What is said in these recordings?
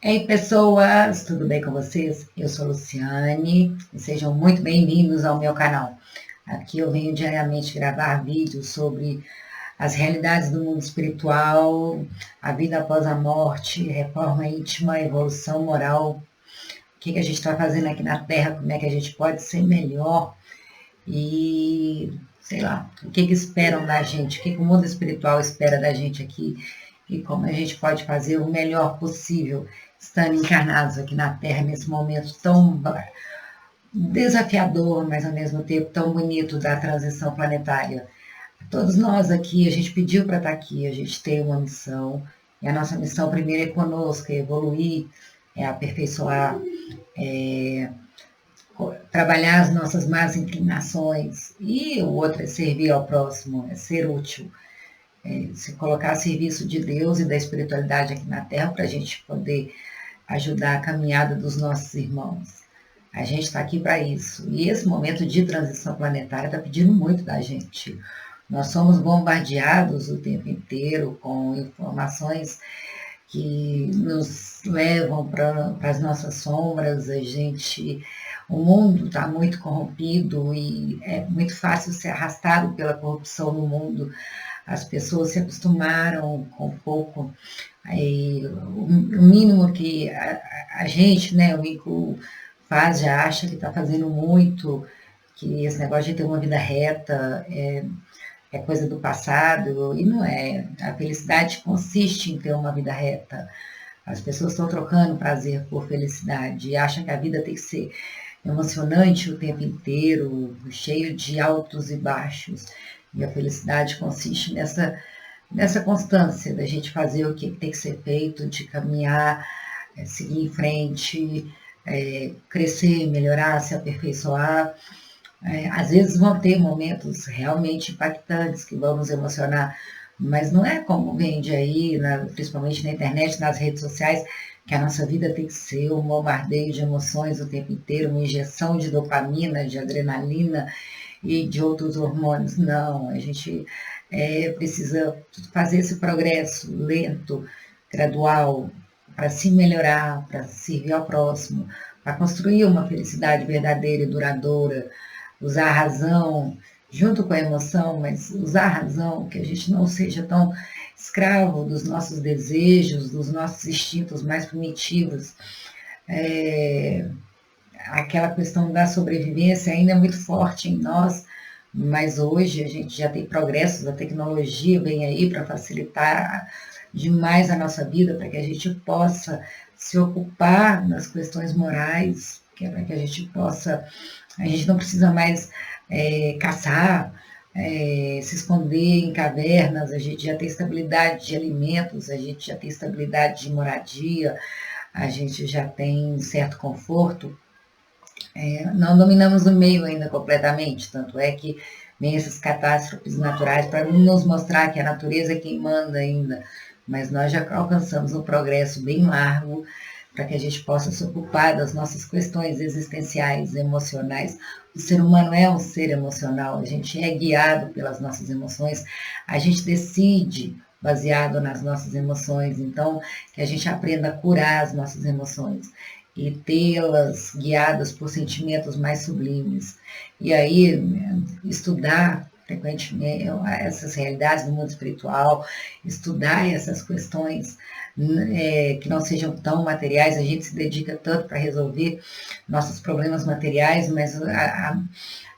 Ei, pessoas, tudo bem com vocês? Eu sou Luciane e sejam muito bem-vindos ao meu canal. Aqui eu venho diariamente gravar vídeos sobre as realidades do mundo espiritual, a vida após a morte, reforma íntima, evolução moral, o que a gente está fazendo aqui na Terra, como é que a gente pode ser melhor e, sei lá, o que esperam da gente, o que o mundo espiritual espera da gente aqui e como a gente pode fazer o melhor possível estando encarnados aqui na Terra nesse momento tão desafiador, mas ao mesmo tempo tão bonito da transição planetária. Todos nós aqui, a gente pediu para estar aqui, a gente tem uma missão, e a nossa missão primeiro é conosco, é evoluir, é aperfeiçoar, é trabalhar as nossas más inclinações, e o outro é servir ao próximo, é ser útil, se colocar a serviço de Deus e da espiritualidade aqui na Terra para a gente poder ajudar a caminhada dos nossos irmãos. A gente está aqui para isso. E esse momento de transição planetária está pedindo muito da gente. Nós somos bombardeados o tempo inteiro com informações que nos levam para as nossas sombras. O mundo está muito corrompido e é muito fácil ser arrastado pela corrupção no mundo. As pessoas se acostumaram com pouco. Aí, o mínimo que a gente, né, o Mico faz, já acha que está fazendo muito, que esse negócio de ter uma vida reta é coisa do passado, e não é. A felicidade consiste em ter uma vida reta. As pessoas estão trocando prazer por felicidade e acham que a vida tem que ser emocionante o tempo inteiro, cheio de altos e baixos. E a felicidade consiste nessa constância da gente fazer o que tem que ser feito, de caminhar, seguir em frente, crescer, melhorar, se aperfeiçoar. Às vezes vão ter momentos realmente impactantes que vão nos emocionar, mas não é como vende aí, principalmente na internet, nas redes sociais, que a nossa vida tem que ser um bombardeio de emoções o tempo inteiro, uma injeção de dopamina, de adrenalina e de outros hormônios. Não, a gente precisa fazer esse progresso lento, gradual, para se melhorar, para servir ao próximo, para construir uma felicidade verdadeira e duradoura, usar a razão junto com a emoção, mas usar a razão, que a gente não seja tão escravo dos nossos desejos, dos nossos instintos mais primitivos. Aquela questão da sobrevivência ainda é muito forte em nós, mas hoje a gente já tem progressos, a tecnologia vem aí para facilitar demais a nossa vida, para que a gente possa se ocupar nas questões morais, que é para que a gente não precisa mais caçar, se esconder em cavernas, a gente já tem estabilidade de alimentos, a gente já tem estabilidade de moradia, a gente já tem certo conforto. Não dominamos o meio ainda completamente, tanto é que vem essas catástrofes naturais para nos mostrar que a natureza é quem manda ainda, mas nós já alcançamos um progresso bem largo para que a gente possa se ocupar das nossas questões existenciais, emocionais. O ser humano é um ser emocional, a gente é guiado pelas nossas emoções, a gente decide baseado nas nossas emoções, então que a gente aprenda a curar as nossas emoções e tê-las guiadas por sentimentos mais sublimes. E aí, estudar frequentemente essas realidades do mundo espiritual, estudar essas questões que não sejam tão materiais, a gente se dedica tanto para resolver nossos problemas materiais, mas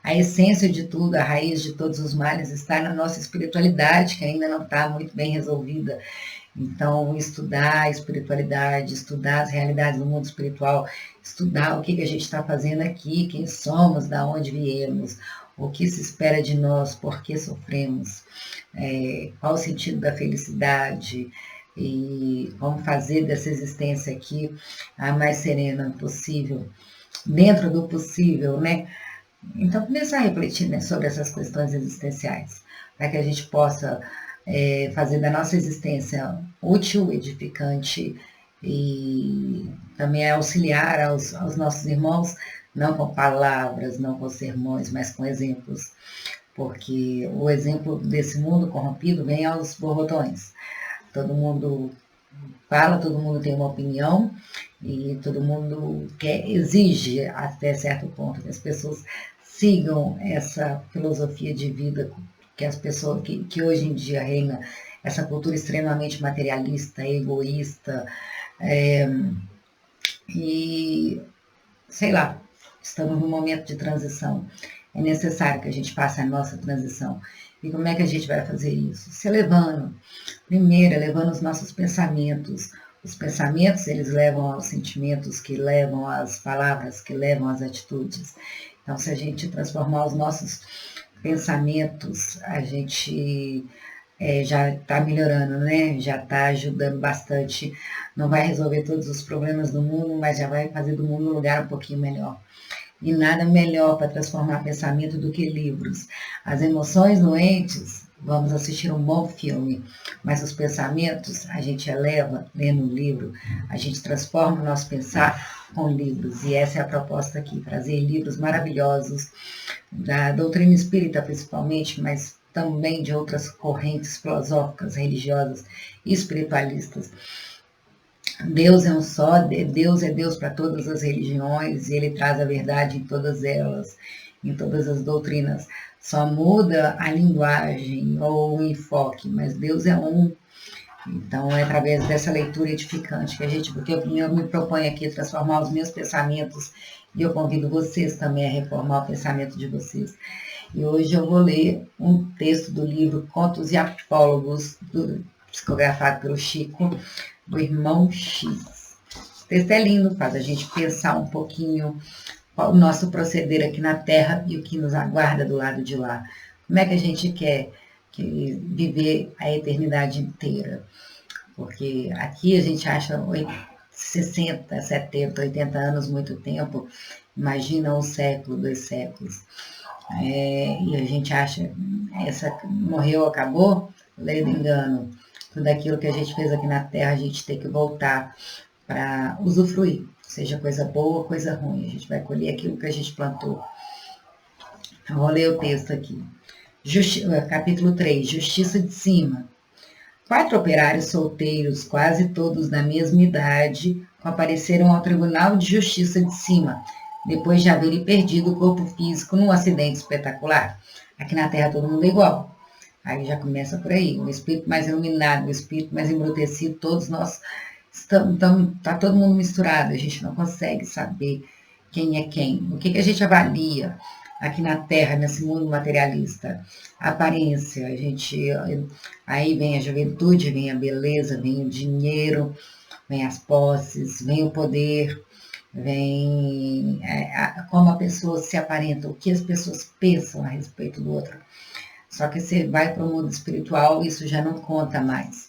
a essência de tudo, a raiz de todos os males está na nossa espiritualidade, que ainda não está muito bem resolvida. Então, estudar a espiritualidade, estudar as realidades do mundo espiritual, estudar o que a gente está fazendo aqui, quem somos, da onde viemos, o que se espera de nós, por que sofremos, qual o sentido da felicidade e como fazer dessa existência aqui a mais serena possível, dentro do possível, né? Então, começar a refletir, né, sobre essas questões existenciais, para que a gente possa fazer da nossa existência útil, edificante e também auxiliar aos nossos irmãos, não com palavras, não com sermões, mas com exemplos, porque o exemplo desse mundo corrompido vem aos borbotões. Todo mundo fala, todo mundo tem uma opinião e todo mundo exige até certo ponto que as pessoas sigam essa filosofia de vida que as pessoas que hoje em dia reina essa cultura extremamente materialista, egoísta, é, e sei lá, estamos num momento de transição. É necessário que a gente passe a nossa transição. E como é que a gente vai fazer isso? Se elevando. Primeiro, elevando os nossos pensamentos. Os pensamentos, eles levam aos sentimentos, que levam às palavras, que levam às atitudes. Então, se a gente transformar os nossos pensamentos, a gente já está melhorando, né? Já está ajudando bastante. Não vai resolver todos os problemas do mundo, mas já vai fazer do mundo um lugar um pouquinho melhor. E nada melhor para transformar pensamento do que livros. As emoções doentes, vamos assistir um bom filme, mas os pensamentos a gente eleva lendo um livro, a gente transforma o nosso pensar com livros. E essa é a proposta aqui, trazer livros maravilhosos, da doutrina espírita principalmente, mas também de outras correntes filosóficas, religiosas e espiritualistas. Deus é um só, Deus é Deus para todas as religiões, e Ele traz a verdade em todas elas, em todas as doutrinas. Só muda a linguagem ou o enfoque, mas Deus é um. Então, é através dessa leitura edificante que a gente, porque eu me proponho aqui a transformar os meus pensamentos, e eu convido vocês também a reformar o pensamento de vocês. E hoje eu vou ler um texto do livro Contos e Apólogos, psicografado pelo Chico, do Irmão X. O texto é lindo, faz a gente pensar um pouquinho o nosso proceder aqui na Terra e o que nos aguarda do lado de lá. Como é que a gente quer viver a eternidade inteira? Porque aqui a gente acha 60, 70, 80 anos muito tempo. Imagina um século, 2 séculos. E a gente acha, essa morreu, acabou, lei do engano. Tudo aquilo que a gente fez aqui na Terra, a gente tem que voltar para usufruir, seja coisa boa, coisa ruim. A gente vai colher aquilo que a gente plantou. Eu vou ler o texto aqui. Capítulo 3, Justiça de Cima. 4 operários solteiros, quase todos da mesma idade, compareceram ao Tribunal de Justiça de Cima, depois de haverem perdido o corpo físico num acidente espetacular. Aqui na Terra todo mundo é igual. Aí já começa por aí. O espírito mais iluminado, o espírito mais embrutecido, todos nós está todo mundo misturado. A gente não consegue saber quem é quem. O que a gente avalia aqui na Terra, nesse mundo materialista? A aparência. Aí vem a juventude, vem a beleza, vem o dinheiro, vem as posses, vem o poder, vem como a pessoa se aparenta, o que as pessoas pensam a respeito do outro. Só que você vai para o mundo espiritual, isso já não conta mais,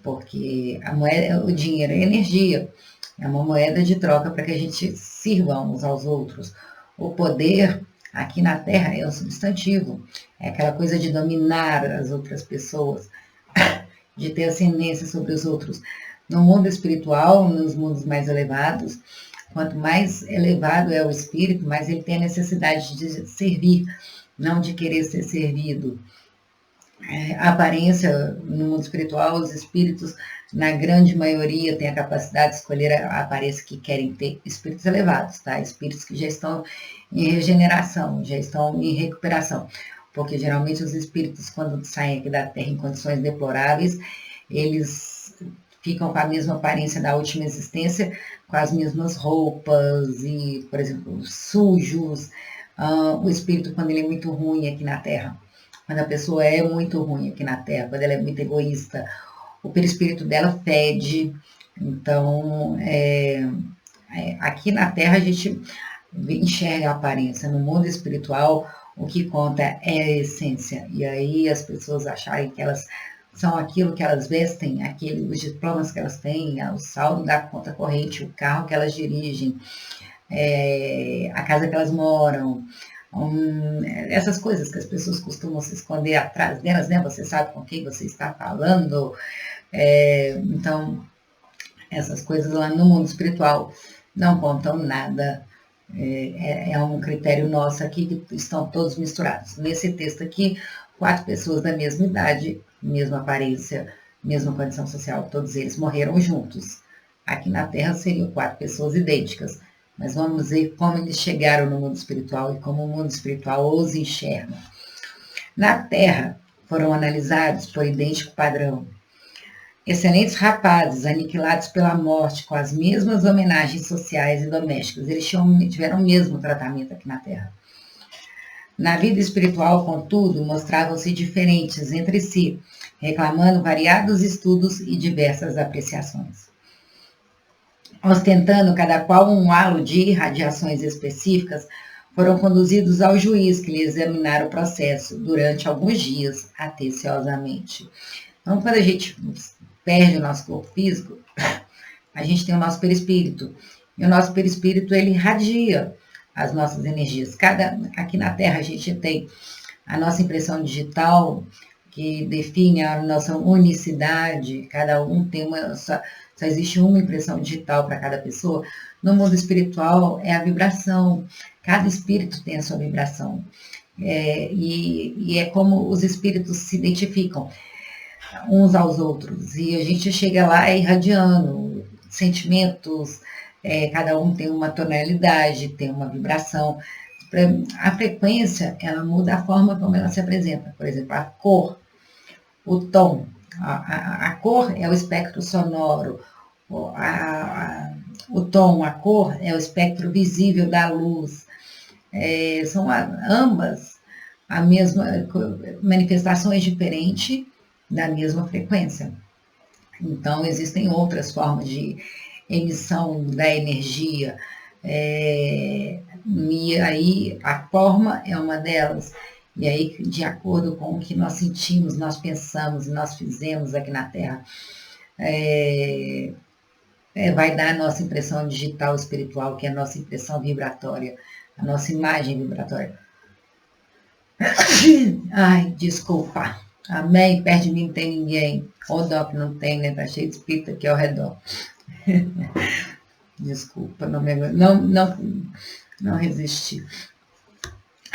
porque a moeda, o dinheiro é energia, é uma moeda de troca para que a gente sirva uns aos outros. O poder aqui na Terra é um substantivo, é aquela coisa de dominar as outras pessoas, de ter ascendência sobre os outros. No mundo espiritual, nos mundos mais elevados, quanto mais elevado é o espírito, mais ele tem a necessidade de servir, não de querer ser servido. A aparência no mundo espiritual, os espíritos, na grande maioria, têm a capacidade de escolher a aparência que querem ter. Espíritos elevados, tá? Espíritos que já estão em regeneração, já estão em recuperação. Porque geralmente os espíritos, quando saem aqui da Terra em condições deploráveis, eles ficam com a mesma aparência da última existência, com as mesmas roupas e, por exemplo, sujos. O espírito, quando ele é muito ruim aqui na Terra, quando a pessoa é muito ruim aqui na Terra, quando ela é muito egoísta, o perispírito dela fede. Então, aqui na Terra a gente enxerga a aparência. No mundo espiritual, o que conta é a essência. E aí as pessoas acharem que elas são aquilo que elas vestem, os diplomas que elas têm, o saldo da conta corrente, o carro que elas dirigem, a casa que elas moram, essas coisas que as pessoas costumam se esconder atrás delas, né? Você sabe com quem você está falando. Então, essas coisas lá no mundo espiritual não contam nada. É um critério nosso aqui que estão todos misturados. Nesse texto aqui, 4 pessoas da mesma idade, mesma aparência, mesma condição social, todos eles morreram juntos. Aqui na Terra seriam 4 pessoas idênticas, mas vamos ver como eles chegaram no mundo espiritual e como o mundo espiritual os enxerga. Na Terra, foram analisados por idêntico padrão. Excelentes rapazes, aniquilados pela morte, com as mesmas homenagens sociais e domésticas. Eles tiveram o mesmo tratamento aqui na Terra. Na vida espiritual, contudo, mostravam-se diferentes entre si, reclamando variados estudos e diversas apreciações. Ostentando cada qual um halo de irradiações específicas, foram conduzidos ao juiz, que lhe examinara o processo durante alguns dias, atenciosamente. Então, quando a gente perde o nosso corpo físico, a gente tem o nosso perispírito. E o nosso perispírito, ele irradia as nossas energias. Aqui na Terra, a gente tem a nossa impressão digital, que define a nossa unicidade. Cada um tem só existe uma impressão digital para cada pessoa. No mundo espiritual, é a vibração. Cada espírito tem a sua vibração. E é como os espíritos se identificam uns aos outros. E a gente chega lá irradiando sentimentos, cada um tem uma tonalidade, tem uma vibração. A frequência, ela muda a forma como ela se apresenta. Por exemplo, a cor, o tom. A cor é o espectro sonoro. O tom, a cor, é o espectro visível da luz. São ambas a mesma manifestações diferentes da mesma frequência. Então, existem outras formas de emissão da energia, e aí a forma é uma delas. E aí, de acordo com o que nós sentimos, nós pensamos e nós fizemos aqui na Terra, vai dar a nossa impressão digital espiritual, que é a nossa impressão vibratória, a nossa imagem vibratória. Ai, desculpa. Amém? Perto de mim não tem ninguém. Ô, Doc, não tem, né? Tá cheio de espírito aqui ao redor. Desculpa, não resisti.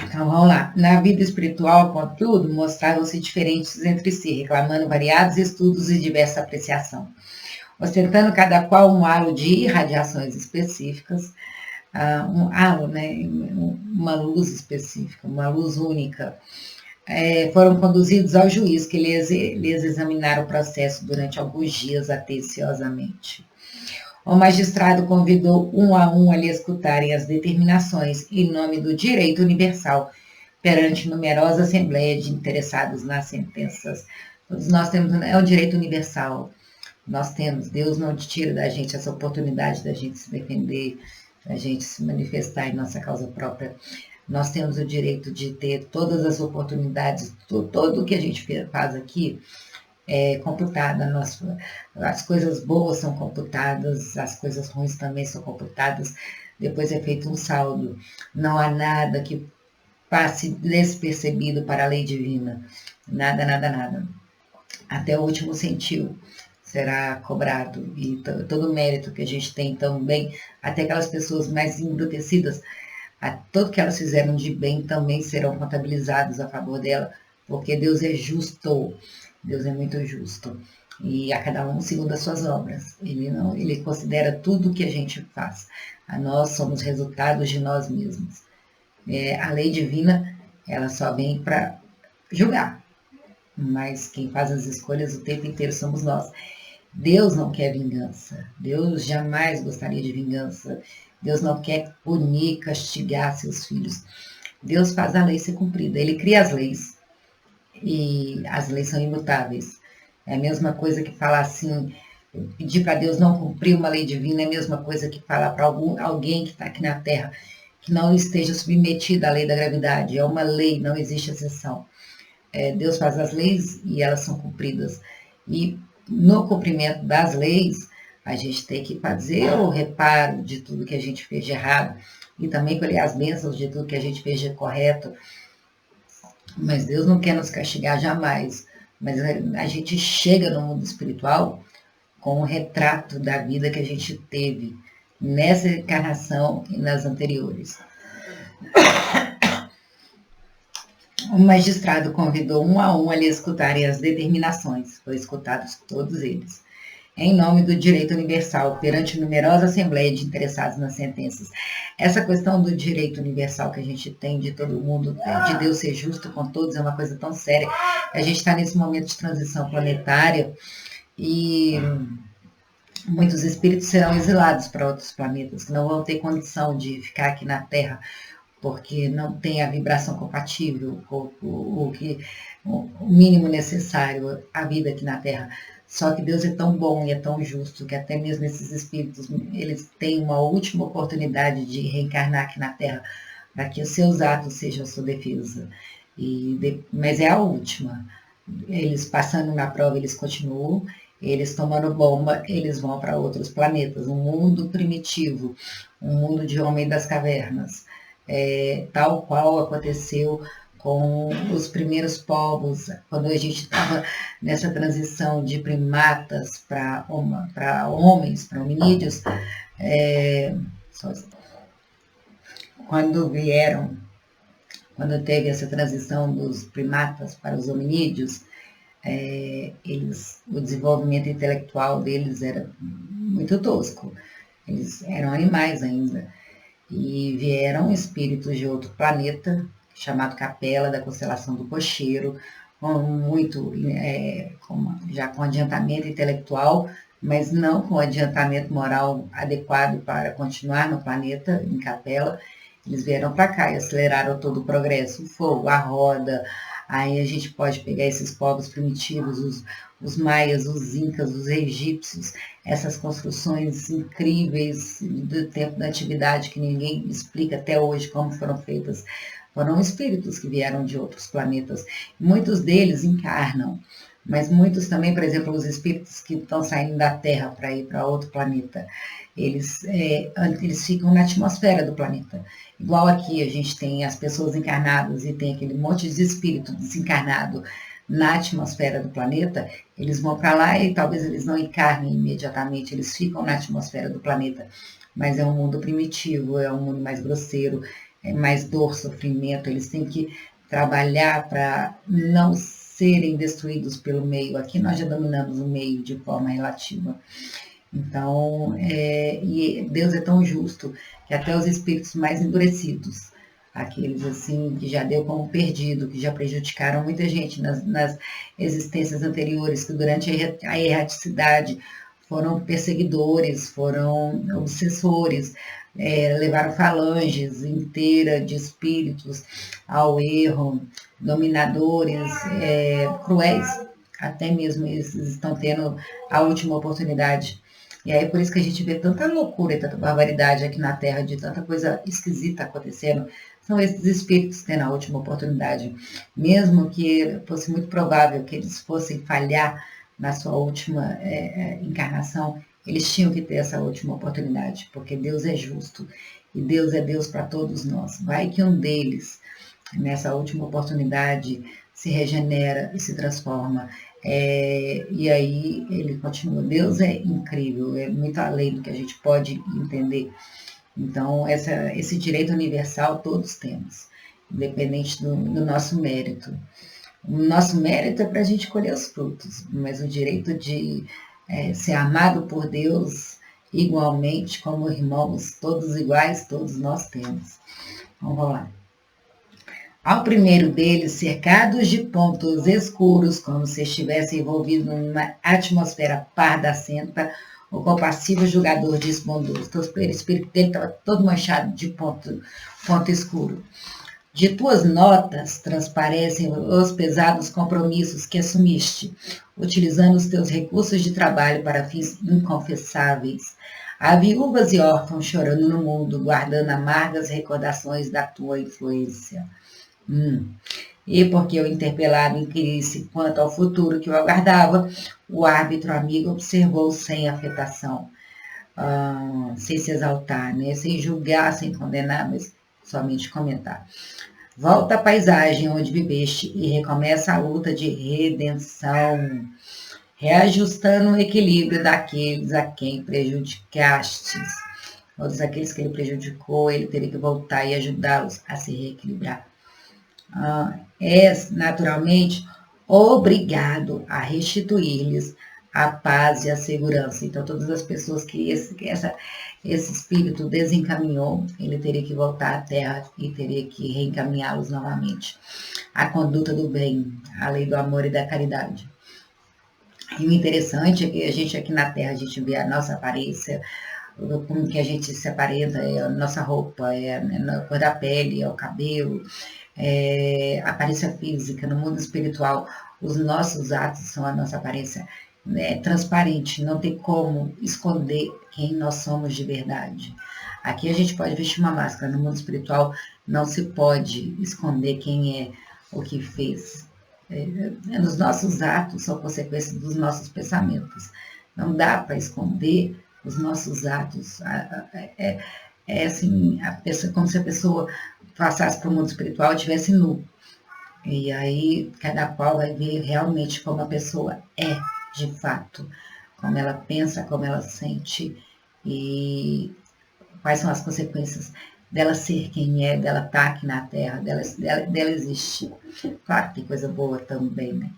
Então, vamos lá. Na vida espiritual, contudo, mostravam-se diferentes entre si, reclamando variados estudos e diversa apreciação. Ostentando cada qual um halo de irradiações específicas, um halo, né? Uma luz específica, uma luz única. Foram conduzidos ao juiz, que lhes examinaram o processo durante alguns dias atenciosamente. O magistrado convidou um a lhe escutarem as determinações em nome do direito universal perante numerosa assembleia de interessados nas sentenças. Todos nós temos, é o direito universal. Nós temos, Deus não tira da gente essa oportunidade da gente se defender, da gente se manifestar em nossa causa própria. Nós temos o direito de ter todas as oportunidades, tudo o que a gente faz aqui é computado. As coisas boas são computadas, as coisas ruins também são computadas, depois é feito um saldo. Não há nada que passe despercebido para a lei divina. Nada, nada, nada. Até o último centavo será cobrado. E todo o mérito que a gente tem também, até aquelas pessoas mais embrutecidas, tudo que elas fizeram de bem também serão contabilizados a favor dela, porque Deus é justo, Deus é muito justo, e a cada um segundo as suas obras. Ele considera tudo que a gente faz. Nós somos resultados de nós mesmos. A lei divina, ela só vem para julgar, mas quem faz as escolhas o tempo inteiro somos nós. Deus não quer vingança, Deus jamais gostaria de vingança. Deus não quer punir, castigar seus filhos. Deus faz a lei ser cumprida. Ele cria as leis. E as leis são imutáveis. É a mesma coisa que falar assim, pedir para Deus não cumprir uma lei divina, é a mesma coisa que falar para alguém que está aqui na Terra, que não esteja submetido à lei da gravidade. É uma lei, não existe exceção. Deus faz as leis e elas são cumpridas. E no cumprimento das leis, a gente tem que fazer o reparo de tudo que a gente fez de errado e também colher as bênçãos de tudo que a gente fez de correto. Mas Deus não quer nos castigar jamais. Mas a gente chega no mundo espiritual com um retrato da vida que a gente teve nessa encarnação e nas anteriores. O magistrado convidou um a um a lhe escutarem as determinações. Foi escutados todos eles. Em nome do direito universal, perante numerosa assembleia de interessados nas sentenças. Essa questão do direito universal que a gente tem de todo mundo, de Deus ser justo com todos, é uma coisa tão séria. A gente está nesse momento de transição planetária e muitos espíritos serão exilados para outros planetas, que não vão ter condição de ficar aqui na Terra, porque não tem a vibração compatível com o mínimo necessário à vida aqui na Terra. Só que Deus é tão bom e é tão justo que até mesmo esses espíritos, eles têm uma última oportunidade de reencarnar aqui na Terra, para que os seus atos sejam a sua defesa. Mas é a última. Eles passando na prova, eles continuam. Eles tomando bomba, eles vão para outros planetas. Um mundo primitivo, um mundo de homem das cavernas. Tal qual aconteceu com os primeiros povos, quando a gente estava nessa transição de primatas para homens, para hominídeos, quando teve essa transição dos primatas para os hominídeos, o desenvolvimento intelectual deles era muito tosco. Eles eram animais ainda. E vieram espíritos de outro planeta, chamado Capela, da constelação do Cocheiro, já com adiantamento intelectual, mas não com adiantamento moral adequado para continuar no planeta, em Capela. Eles vieram para cá e aceleraram todo o progresso, o fogo, a roda. Aí a gente pode pegar esses povos primitivos, os maias, os incas, os egípcios, essas construções incríveis do tempo da antiguidade que ninguém explica até hoje como foram feitas. Foram espíritos que vieram de outros planetas. Muitos deles encarnam, mas muitos também, por exemplo, os espíritos que estão saindo da Terra para ir para outro planeta, eles ficam na atmosfera do planeta. Igual aqui a gente tem as pessoas encarnadas e tem aquele monte de espírito desencarnado na atmosfera do planeta, eles vão para lá e talvez eles não encarnem imediatamente, eles ficam na atmosfera do planeta. Mas é um mundo primitivo, é um mundo mais grosseiro, é mais dor, sofrimento, eles têm que trabalhar para não serem destruídos pelo meio. Aqui nós já dominamos o meio de forma relativa. Então, e Deus é tão justo que até os espíritos mais endurecidos, aqueles assim que já deu como perdido, que já prejudicaram muita gente nas existências anteriores, que durante a erraticidade foram perseguidores, foram obsessores, levaram falanges inteiras de espíritos ao erro, dominadores, cruéis, até mesmo eles estão tendo a última oportunidade. E aí por isso que a gente vê tanta loucura e tanta barbaridade aqui na Terra, de tanta coisa esquisita acontecendo. São esses espíritos tendo a última oportunidade. Mesmo que fosse muito provável que eles fossem falhar na sua última encarnação, eles tinham que ter essa última oportunidade, porque Deus é justo e Deus é Deus para todos nós. Vai que um deles, nessa última oportunidade, se regenera e se transforma. E aí ele continua. Deus é incrível, é muito além do que a gente pode entender. Então, esse direito universal todos temos, independente do nosso mérito. O nosso mérito é para a gente colher os frutos, mas o direito de ser amado por Deus igualmente, como irmãos, todos iguais, todos nós temos. Vamos lá. Ao primeiro deles, cercados de pontos escuros, como se estivesse envolvido numa atmosfera pardacenta, o compassivo julgador disse bondoso. Então, o espírito dele estava todo manchado de ponto escuro. De tuas notas transparecem os pesados compromissos que assumiste, utilizando os teus recursos de trabalho para fins inconfessáveis. Há viúvas e órfãos chorando no mundo, guardando amargas recordações da tua influência. E porque o interpelado inquirisse quanto ao futuro que o aguardava, o árbitro amigo observou sem afetação, sem se exaltar, né? Sem julgar, sem condenar, mas somente comentar. Volta à paisagem onde viveste e recomeça a luta de redenção, reajustando o equilíbrio daqueles a quem prejudicastes. Todos aqueles que ele prejudicou, ele teria que voltar e ajudá-los a se reequilibrar. és naturalmente obrigado a restituir-lhes a paz e a segurança. Então, todas as pessoas que esse espírito desencaminhou, ele teria que voltar à Terra e teria que reencaminhá-los novamente. A conduta do bem, a lei do amor e da caridade. E o interessante é que a gente aqui na Terra, a gente vê a nossa aparência, como que a gente se aparenta, é a nossa roupa, é a cor da pele, é o cabelo, a aparência física. No mundo espiritual, os nossos atos são a nossa aparência transparente, não tem como esconder quem nós somos de verdade. Aqui a gente pode vestir uma máscara, no mundo espiritual não se pode esconder quem é, o que fez. Os nossos atos são consequência dos nossos pensamentos. Não dá para esconder os nossos atos. É assim, como se a pessoa passasse para o mundo espiritual e estivesse nu. E aí, cada qual vai ver realmente como a pessoa é, de fato. Como ela pensa, como ela sente e quais são as consequências dela ser quem é, dela estar aqui na Terra, dela existir. Claro que tem coisa boa também, né?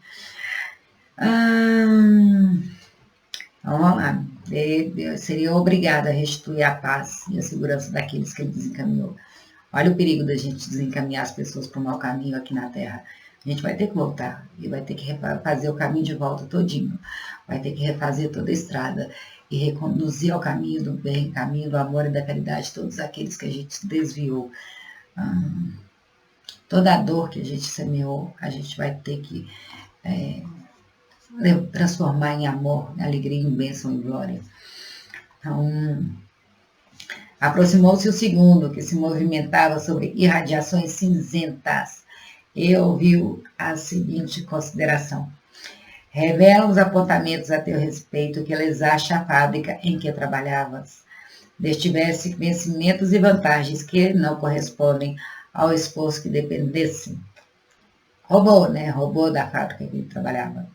Então, vamos lá. Eu seria obrigada a restituir a paz e a segurança daqueles que ele desencaminhou. Olha o perigo da gente desencaminhar as pessoas para o mau caminho aqui na Terra. A gente vai ter que voltar e vai ter que refazer o caminho de volta todinho. Vai ter que refazer toda a estrada e reconduzir ao caminho do bem, caminho do amor e da caridade, todos aqueles que a gente desviou. Toda a dor que a gente semeou, a gente vai ter que transformar em amor, em alegria, em bênção, em glória. Então, aproximou-se o segundo, que se movimentava sobre irradiações cinzentas, e ouviu a seguinte consideração. Revelam os apontamentos a teu respeito que elesaste a fábrica em que trabalhavas. Destivesse vencimentos e vantagens que não correspondem ao esforço que dependesse. Roubou, né? Roubou da fábrica que ele trabalhava.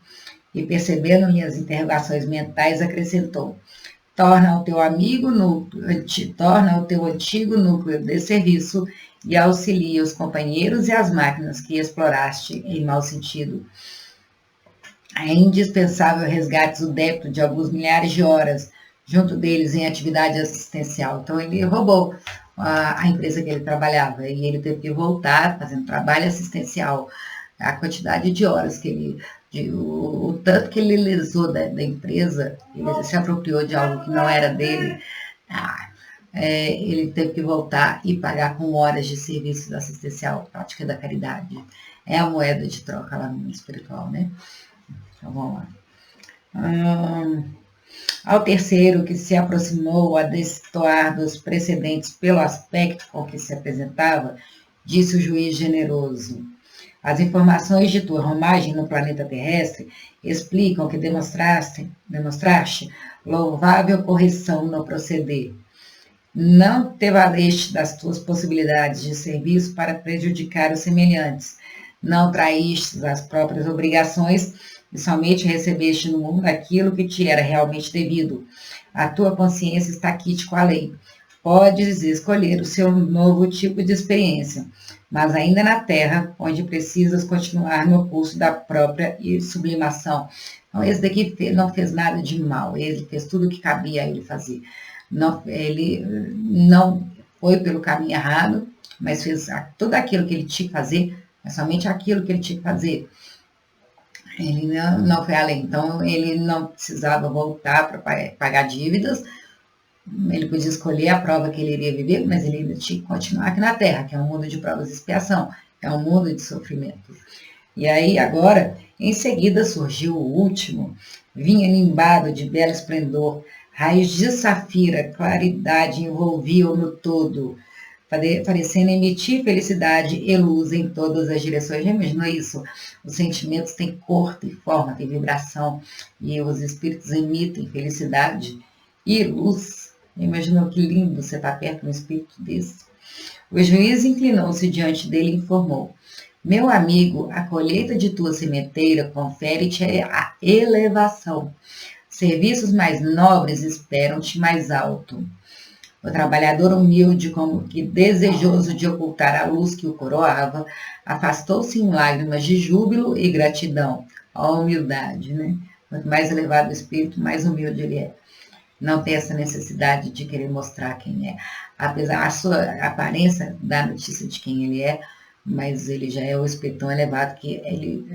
E percebendo-lhe as interrogações mentais, acrescentou. Torna o teu antigo núcleo de serviço e auxilia os companheiros e as máquinas que exploraste em mau sentido. É indispensável resgate do débito de alguns milhares de horas, junto deles em atividade assistencial. Então, ele roubou a empresa que ele trabalhava e ele teve que voltar fazendo trabalho assistencial. A quantidade de horas que ele... o tanto que ele lesou da empresa, ele se apropriou de algo que não era dele, ele teve que voltar e pagar com horas de serviço assistencial, prática da caridade. É a moeda de troca lá no mundo espiritual, né? Então, vamos lá. Ao terceiro, que se aproximou a destoar dos precedentes pelo aspecto com que se apresentava, disse o juiz generoso. As informações de tua romagem no planeta terrestre explicam que demonstraste louvável correção no proceder. Não te valeste das tuas possibilidades de serviço para prejudicar os semelhantes. Não traíste as próprias obrigações e somente recebeste no mundo aquilo que te era realmente devido. A tua consciência está quite com a lei. Podes escolher o seu novo tipo de experiência, mas ainda na Terra, onde precisas continuar no curso da própria sublimação. Então, esse daqui não fez nada de mal, ele fez tudo o que cabia a ele fazer. Não, ele não foi pelo caminho errado, mas fez tudo aquilo que ele tinha que fazer, mas somente aquilo que ele tinha que fazer. Ele não foi além, então ele não precisava voltar para pagar dívidas, ele podia escolher a prova que ele iria viver, mas ele ainda tinha que continuar aqui na Terra, que é um mundo de provas e expiação, é um mundo de sofrimento. E aí agora, em seguida surgiu o último, vinha nimbado de belo esplendor, raios de safira, claridade envolviam no todo, parecendo emitir felicidade e luz em todas as direções. Já imaginou isso? Os sentimentos têm cor, têm forma, têm vibração, e os espíritos emitem felicidade e luz. Imaginou que lindo você estar perto de um espírito desse? O juiz inclinou-se diante dele e informou. Meu amigo, a colheita de tua sementeira confere-te a elevação. Serviços mais nobres esperam-te mais alto. O trabalhador humilde, como que desejoso de ocultar a luz que o coroava, afastou-se em lágrimas de júbilo e gratidão. A humildade, né? Quanto mais elevado o espírito, mais humilde ele é. Não tem essa necessidade de querer mostrar quem é. Apesar da sua aparência dá notícia de quem ele é, mas ele já é o espírito tão elevado que ele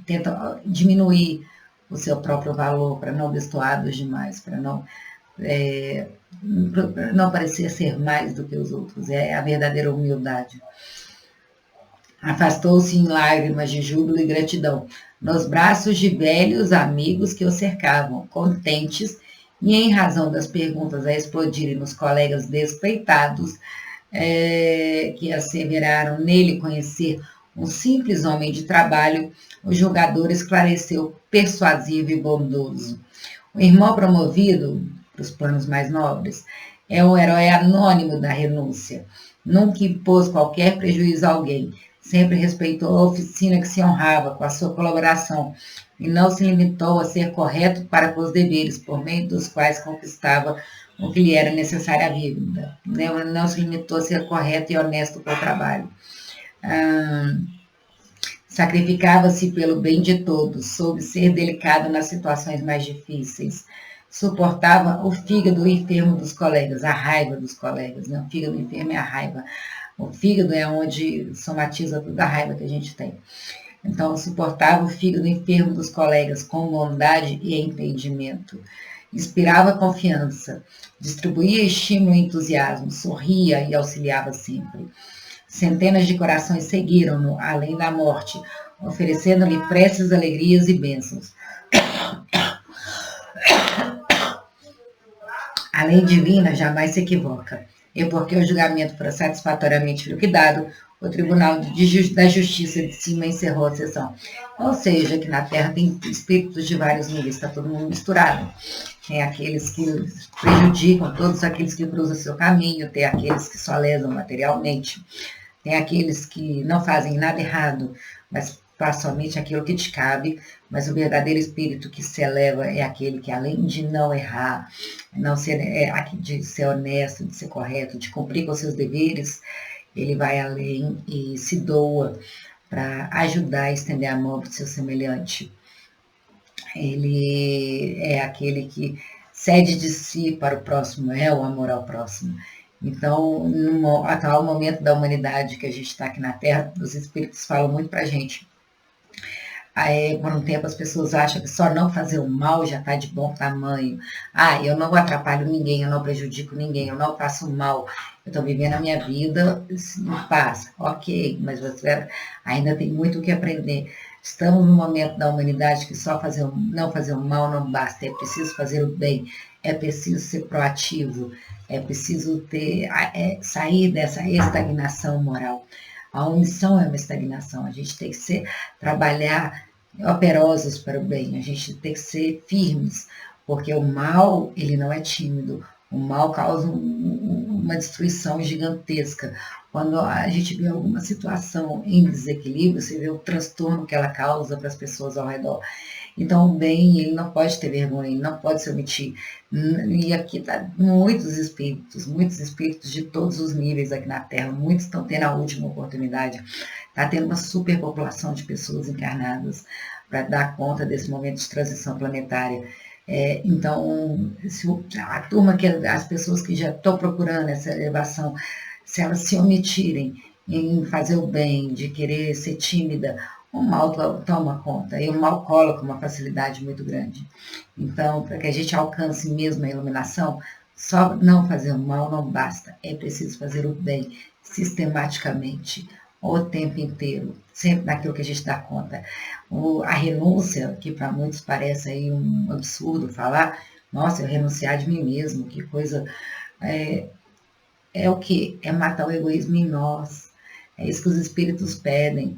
tenta diminuir o seu próprio valor para não destoar dos demais, para não parecer ser mais do que os outros. É a verdadeira humildade. Afastou-se em lágrimas de júbilo e gratidão, nos braços de velhos amigos que o cercavam, contentes, e em razão das perguntas a explodirem nos colegas despeitados, que asseveraram nele conhecer um simples homem de trabalho, o julgador esclareceu persuasivo e bondoso. O irmão promovido para os planos mais nobres é um herói anônimo da renúncia. Nunca impôs qualquer prejuízo a alguém, sempre respeitou a oficina que se honrava com a sua colaboração e não se limitou a ser correto para com os deveres, por meio dos quais conquistava o que lhe era necessário à vida. Não se limitou a ser correto e honesto com o trabalho. Sacrificava-se pelo bem de todos, soube ser delicado nas situações mais difíceis. Suportava o fígado enfermo dos colegas, a raiva dos colegas. Né? O fígado enfermo é a raiva. O fígado é onde somatiza toda a raiva que a gente tem. Então, suportava o fígado enfermo dos colegas com bondade e entendimento. Inspirava confiança, distribuía estímulo e entusiasmo, sorria e auxiliava sempre. Centenas de corações seguiram-no, além da morte, oferecendo-lhe preces, alegrias e bênçãos. A lei divina jamais se equivoca, e porque o julgamento foi satisfatoriamente liquidado, o Tribunal da Justiça de cima encerrou a sessão. Ou seja, que na Terra tem espíritos de vários níveis, está todo mundo misturado. Tem aqueles que prejudicam, todos aqueles que cruzam seu caminho, tem aqueles que só lesam materialmente, tem aqueles que não fazem nada errado, mas faz somente aquilo que te cabe, mas o verdadeiro espírito que se eleva é aquele que, além de não errar, de ser honesto, de ser correto, de cumprir com seus deveres, ele vai além e se doa para ajudar a estender a mão para o seu semelhante. Ele é aquele que cede de si para o próximo, é o amor ao próximo. Então, no atual momento da humanidade que a gente está aqui na Terra, os espíritos falam muito para a gente. Aí, por um tempo, as pessoas acham que só não fazer o mal já está de bom tamanho. Eu não atrapalho ninguém, eu não prejudico ninguém, eu não faço mal. Eu estou vivendo a minha vida em paz. Ok, mas você ainda tem muito o que aprender. Estamos num momento da humanidade que só não fazer o mal não basta. É preciso fazer o bem, é preciso ser proativo, é preciso sair dessa estagnação moral. A omissão é uma estagnação, a gente tem que trabalhar operosos para o bem, a gente tem que ser firmes, porque o mal, ele não é tímido, o mal causa uma destruição gigantesca. Quando a gente vê alguma situação em desequilíbrio, você vê o transtorno que ela causa para as pessoas ao redor. Então, o bem, ele não pode ter vergonha, ele não pode se omitir. E aqui está muitos espíritos de todos os níveis aqui na Terra, muitos estão tendo a última oportunidade. Está tendo uma superpopulação de pessoas encarnadas para dar conta desse momento de transição planetária. Então, a turma, as pessoas que já estão procurando essa elevação, se elas se omitirem em fazer o bem, de querer ser tímida, o mal toma conta, e o mal cola com uma facilidade muito grande. Então, para que a gente alcance mesmo a iluminação, só não fazer o mal não basta, é preciso fazer o bem sistematicamente, o tempo inteiro, sempre naquilo que a gente dá conta. A renúncia, que para muitos parece aí um absurdo falar, nossa, eu renunciar de mim mesmo, que coisa... É o que? É matar o egoísmo em nós. É isso que os espíritos pedem.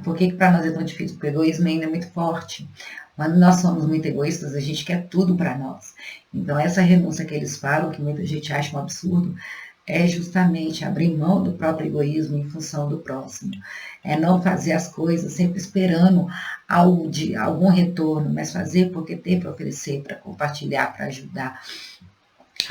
Por que para nós é tão difícil? Porque o egoísmo ainda é muito forte. Quando nós somos muito egoístas, a gente quer tudo para nós. Então, essa renúncia que eles falam, que muita gente acha um absurdo, é justamente abrir mão do próprio egoísmo em função do próximo. É não fazer as coisas sempre esperando algum retorno, mas fazer porque tem para oferecer, para compartilhar, para ajudar.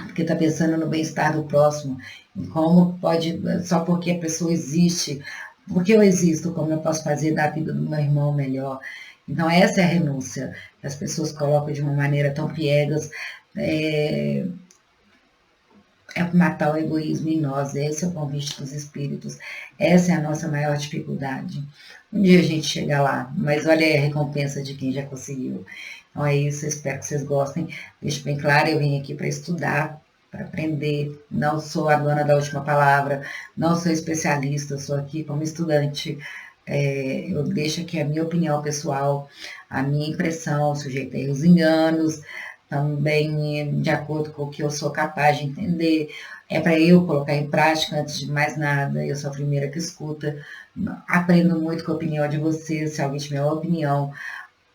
porque está pensando no bem-estar do próximo, em como pode, só porque a pessoa existe, porque eu existo, como eu posso fazer da vida do meu irmão melhor. Então, essa é a renúncia que as pessoas colocam de uma maneira tão piegas, é, é matar o egoísmo em nós. Esse é o convite dos espíritos. Essa é a nossa maior dificuldade. Um dia a gente chega lá, mas olha aí a recompensa de quem já conseguiu. Então é isso, eu espero que vocês gostem. Deixo bem claro, eu vim aqui para estudar, para aprender. Não sou a dona da última palavra, não sou especialista, sou aqui como estudante. Eu deixo aqui a minha opinião pessoal, a minha impressão, sujeita a erros e enganos, também de acordo com o que eu sou capaz de entender. É para eu colocar em prática, antes de mais nada, eu sou a primeira que escuta. Aprendo muito com a opinião de vocês, se alguém tiver uma opinião,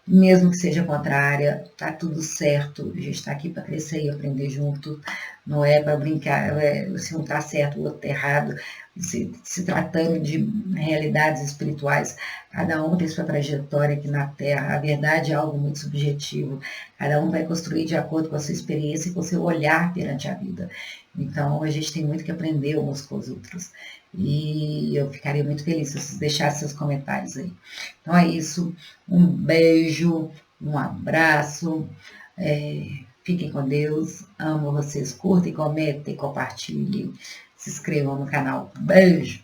mesmo que seja contrária, tá tudo certo, a gente está aqui para crescer e aprender junto, não é para brincar, se um está certo, o outro está errado, se tratando de realidades espirituais, cada um tem sua trajetória aqui na Terra, a verdade é algo muito subjetivo, cada um vai construir de acordo com a sua experiência e com o seu olhar perante a vida. Então, a gente tem muito que aprender uns com os outros. E eu ficaria muito feliz se vocês deixassem seus comentários aí. Então é isso. Um beijo, um abraço. Fiquem com Deus. Amo vocês. Curtem, comentem, compartilhem. Se inscrevam no canal. Beijo.